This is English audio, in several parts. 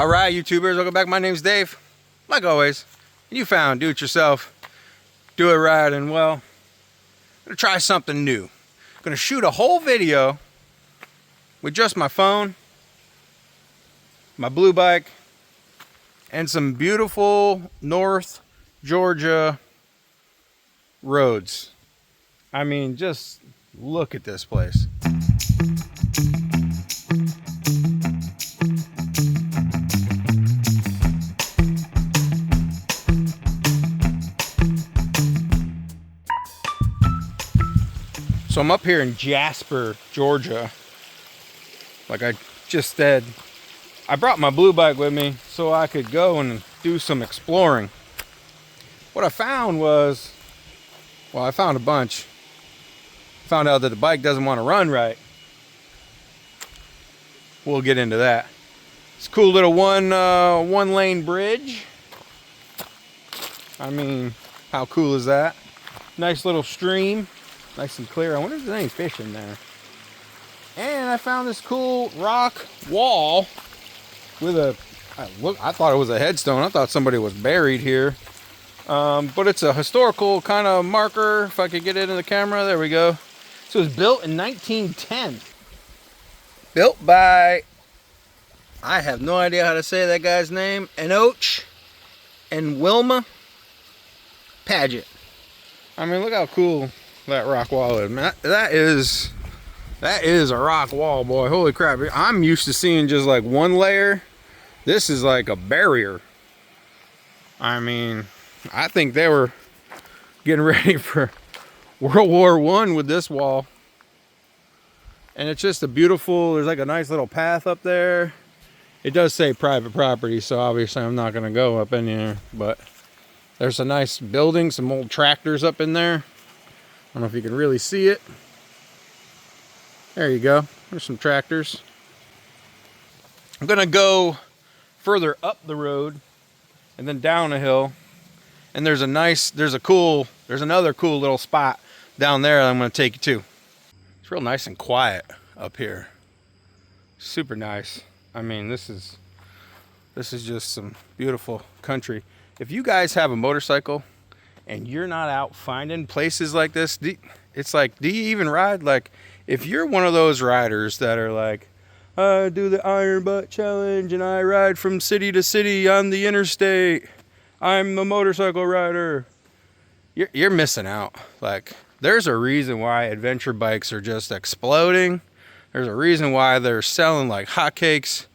All right, YouTubers, welcome back. My name's Dave. Like always, you found do it yourself, do it right, and well, I'm gonna try something new. I'm gonna shoot a whole video with just my phone, my blue bike, and some beautiful North Georgia roads. I mean, just look at this place. So I'm up here in Jasper, Georgia. Like I just said, I brought my blue bike with me so I could go and do some exploring. What I found was, well, I found a bunch. Found out that the bike doesn't want to run right. We'll get into that. It's a cool little one lane bridge. I mean, how cool is that? Nice little stream. Nice and clear. I wonder if there's any fish in there. And I found this cool rock wall with a, I thought it was a headstone. I thought somebody was buried here. But it's a historical kind of marker. If I could get it in the camera, there we go. So it was built in 1910. Built by, I have no idea how to say that guy's name, Enoch and Wilma Paget. I mean, look how cool that rock wall is, man. That is a rock wall, boy. Holy crap. I'm used to seeing just like one layer. This is like a barrier. I mean, I think they were getting ready for World War I with this wall. And it's just a beautiful, there's like a nice little path up there. It does say private property, so obviously I'm not gonna go up in here, but there's a nice building, some old tractors up in there. I don't know if you can really see it. There you go. There's some tractors. I'm gonna go further up the road and then down a hill. And there's another cool little spot down there that I'm gonna take you to. It's real nice and quiet up here. Super nice. I mean, this is just some beautiful country. If you guys have a motorcycle and you're not out finding places like this, it's like, do you even ride? Like, if you're one of those riders that are like, I do the Iron Butt Challenge and I ride from city to city on the interstate, I'm a motorcycle rider, you're missing out. Like, there's a reason why adventure bikes are just exploding. There's a reason why they're selling like hotcakes.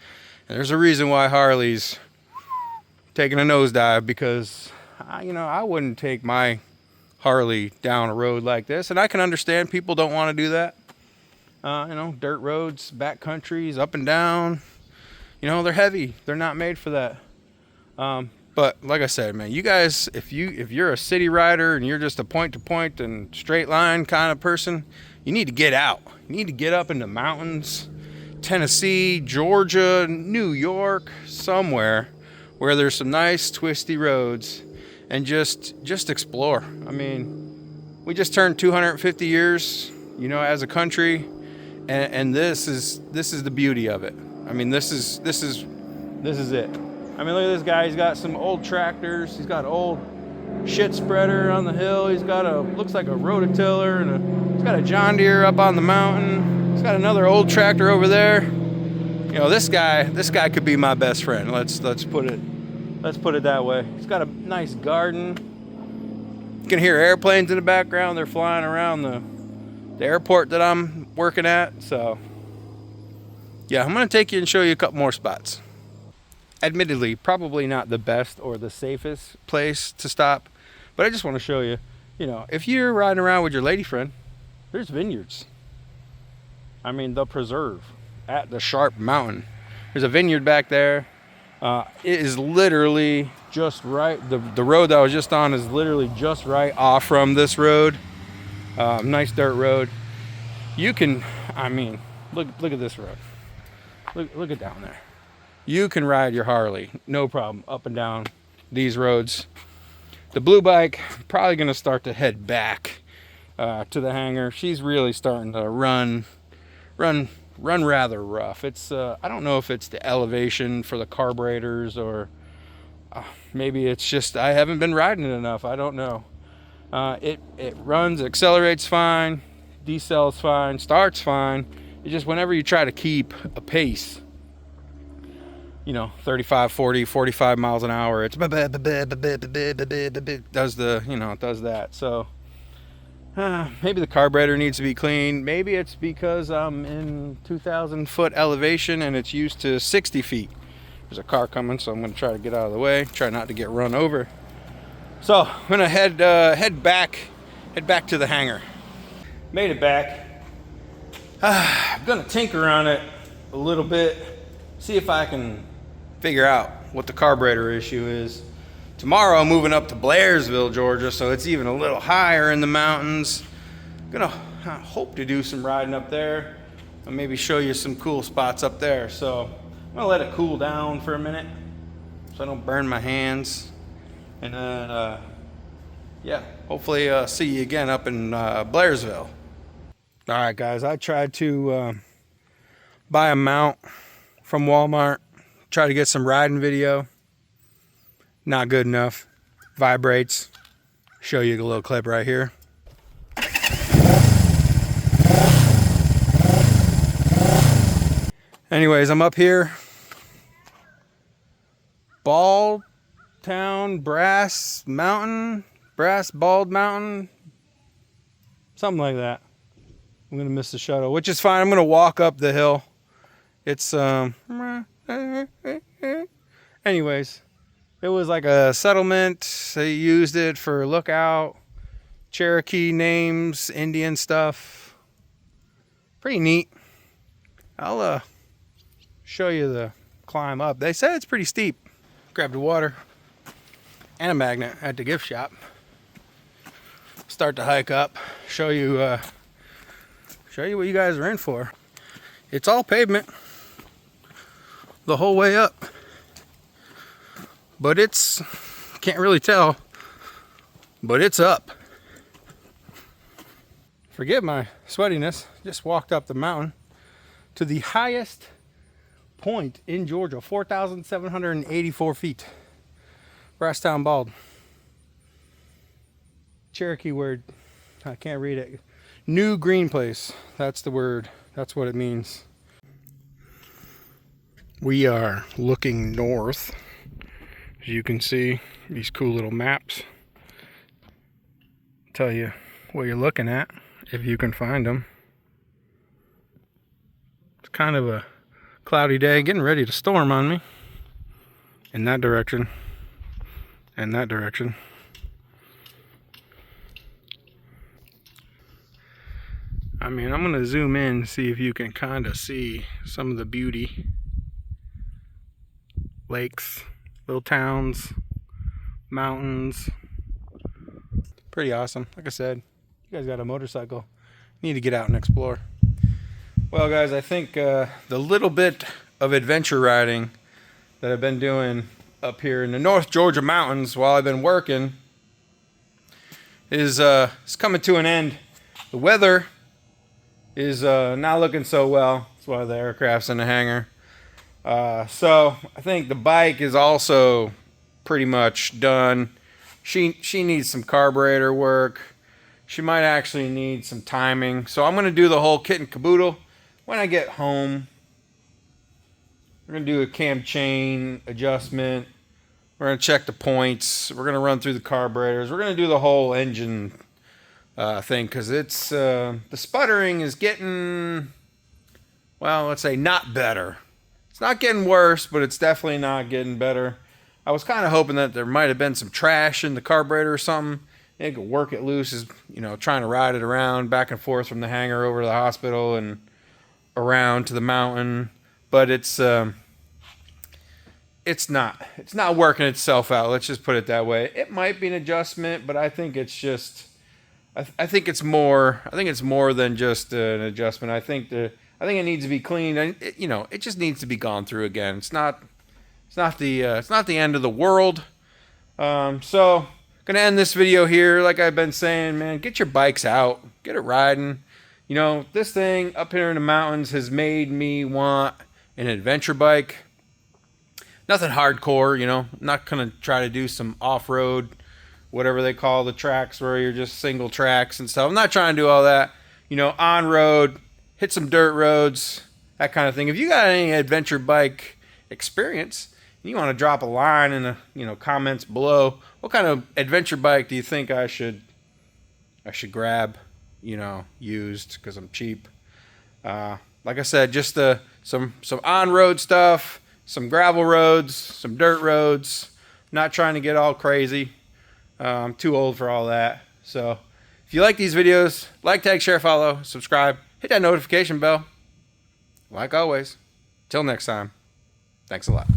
And there's a reason why Harley's taking a nosedive, because I wouldn't take my Harley down a road like this. And I can understand people don't want to do that. Dirt roads, back countries, up and down. They're heavy. They're not made for that. But like I said, man, you guys, if you're a city rider and you're just a point-to-point and straight line kind of person, you need to get out. You need to get up in the mountains, Tennessee, Georgia, New York, somewhere where there's some nice twisty roads, and just explore. I mean, we just turned 250 years, as a country, and this is the beauty of it. I mean, this is it. I mean, look at this guy. He's got some old tractors. He's got an old shit spreader on the hill. He's got looks like a rototiller, and he's got a John Deere up on the mountain. He's got another old tractor over there. This guy could be my best friend. Let's put it that way. He's got a nice garden. You can hear airplanes in the background. They're flying around the airport that I'm working at. So yeah, I'm gonna take you and show you a couple more spots. Admittedly, probably not the best or the safest place to stop, but I just want to show you, if you're riding around with your lady friend, there's vineyards. I mean, the preserve at the Sharp Mountain. There's a vineyard back there. It is literally just right. The road that I was just on is literally just right off from this road. Nice dirt road. You can, I mean, look at this road. Look at down there. You can ride your Harley, no problem, up and down these roads. The blue bike, probably gonna start to head back to the hangar. She's really starting to run run rather rough. It's I don't know if it's the elevation for the carburetors, or maybe it's just I haven't been riding it enough. I don't know. It runs, accelerates fine, decels fine, starts fine. It's just whenever you try to keep a pace, you know, 35, 40, 45 miles an hour, it's does the, you know, it does that. So maybe the carburetor needs to be cleaned. Maybe it's because I'm in 2,000 foot elevation and it's used to 60 feet. There's a car coming, so I'm going to try to get out of the way, try not to get run over. So I'm going to head back to the hangar. Made it back. I'm going to tinker on it a little bit, see if I can figure out what the carburetor issue is. Tomorrow I'm moving up to Blairsville, Georgia, so it's even a little higher in the mountains. I'm gonna hope to do some riding up there and maybe show you some cool spots up there. So I'm gonna let it cool down for a minute so I don't burn my hands. And then, yeah, hopefully see you again up in Blairsville. All right, guys, I tried to buy a mount from Walmart, try to get some riding video. Not good enough. Vibrates. Show you a little clip right here. Anyways, I'm up here. Bald Town, Brass Mountain, Brass Bald Mountain, something like that. I'm gonna miss the shuttle, which is fine. I'm gonna walk up the hill. It's anyways. It was like a settlement. They used it for lookout, Cherokee names, Indian stuff. Pretty neat. I'll show you the climb up. They said it's pretty steep. Grabbed a water and a magnet at the gift shop. Start to hike up. Show you what you guys are in for. It's all pavement the whole way up. But it's, can't really tell, but it's up. Forgive my sweatiness, just walked up the mountain to the highest point in Georgia, 4,784 feet. Brasstown Bald. Cherokee word, I can't read it. New Green Place, that's the word, that's what it means. We are looking north. As you can see, these cool little maps tell you what you're looking at, if you can find them. It's kind of a cloudy day, getting ready to storm on me. In that direction, and that direction. I mean, I'm gonna zoom in, see if you can kind of see some of the beauty. Lakes. Little towns, mountains. Pretty awesome. Like I said, you guys got a motorcycle. You need to get out and explore. Well, guys, I think the little bit of adventure riding that I've been doing up here in the North Georgia mountains while I've been working is coming to an end. The weather is not looking so well. That's why the aircraft's in the hangar. So I think the bike is also pretty much done. She needs some carburetor work. She might actually need some timing. So I'm going to do the whole kit and caboodle when I get home. We're going to do a cam chain adjustment. We're going to check the points. We're going to run through the carburetors. We're going to do the whole engine thing, because it's the sputtering is getting, well, let's say not better. It's not getting worse, but it's definitely not getting better. I was kind of hoping that there might have been some trash in the carburetor or something. It could work it loose, as you know, trying to ride it around back and forth from the hangar over to the hospital and around to the mountain. But it's not working itself out. Let's just put it that way. It might be an adjustment, but I think it's just, I think it's more than just an adjustment. I think it needs to be cleaned. It just needs to be gone through again. It's not the end of the world. So gonna end this video here. Like I've been saying, man, get your bikes out, get it riding. You know, this thing up here in the mountains has made me want an adventure bike. Nothing hardcore, you know. I'm not going to try to do some off-road, whatever they call the tracks where you're just single tracks and stuff. I'm not trying to do all that. You know, on-road, hit some dirt roads, that kind of thing. If you got any adventure bike experience, and you want to drop a line in the, you know, comments below, what kind of adventure bike do you think I should grab, you know, used, because I'm cheap. Like I said, just some on-road stuff, some gravel roads, some dirt roads. Not trying to get all crazy. I'm too old for all that. So if you like these videos, like, tag, share, follow, subscribe, hit that notification bell. Like always, till next time, thanks a lot.